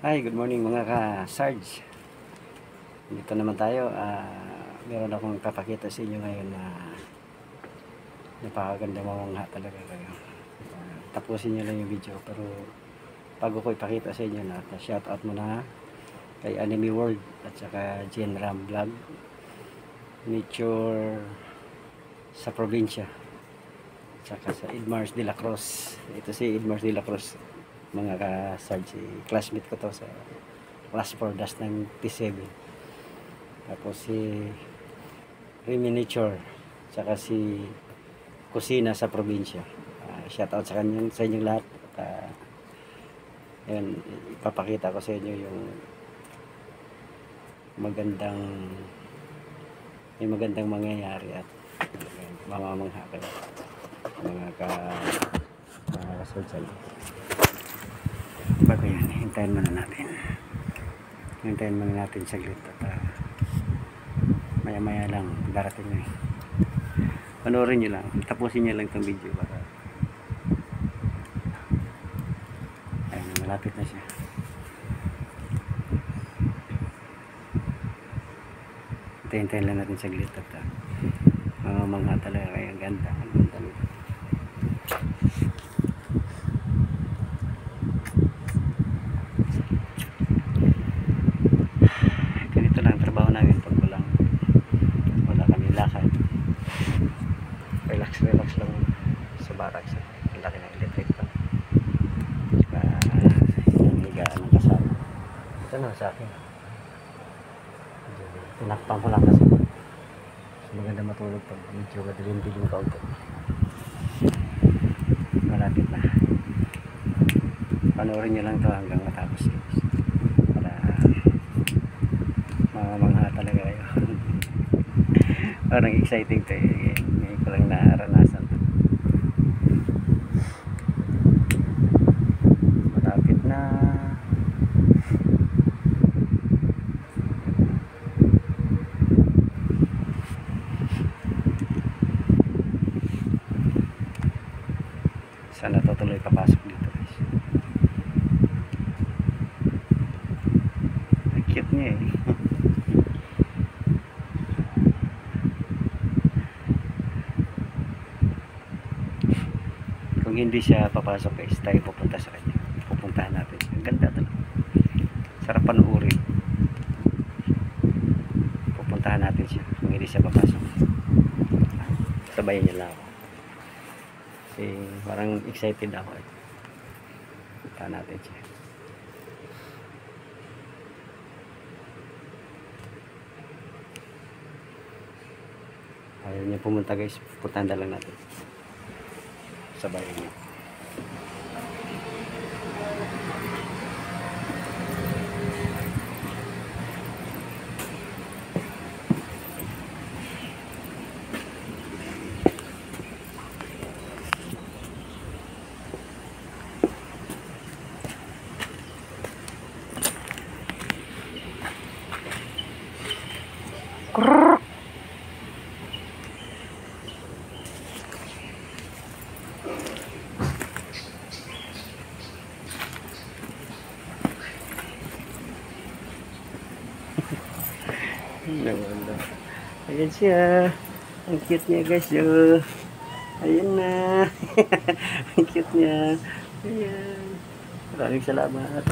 Hi, good morning mga ka-Sarge. Dito naman tayo. Meron akong papakita sa inyo ngayon na napakaganda mamangha talaga kayo. Tapusin nyo lang yung video. Pero bago ko ipakita sa inyo na shout out muna kay Anime World at saka Jen Ram Vlog, Nature sa probinsya, at saka sa Edmars de la Cruz. Ito si Edmars de la Cruz mga ka-Sarge, classmate ko to sa class 4 dash 97. Tapos si Remy Nature, saka si Kusina sa probinsya. Shout out sa kanyang, sa inyong lahat. Ayan, ipapakita ko sa inyo yung may magandang mangyayari at mamamangha kayo mga ka-Sarge. Bago yan, hintayin muna natin saglit at maya maya lang darating na panoorin nyo lang, tapusin nyo lang itong video para ayun, malapit na siya. Hintayin lang natin saglit at mamamangha talaga kaya ang ganda. Relax lang sa barak sa laki ng electric pa. Yung higaan ng kasama ito na sa akin, tinakpan ko lang kasi maganda matulog pag medyo madilim-dilim kaunti. Malapit na, panoorin nyo lang to hanggang matapos para mamamangha talaga kayo. Parang exciting to eh. Ngayon ko lang naranasan. Malapit na. Sana tutuloy papasok dito guys. Ang cute niya eh. Kung hindi siya papasok guys, tayo pupunta sa kanya. Pupuntahan natin. Ang ganda talaga. Sarap panuorin. Pupuntahan natin siya kung hindi siya papasok. Sabayan niyo lang ako. Kasi parang excited ako eh. Pupuntahan natin siya. Ayaw niya pumunta guys. Pupuntahan na lang natin. Sabayan niyo. Ayan siya. Ang cute niya guys. Ayan na. Ang cute niya. Ayan. Maraming salamat.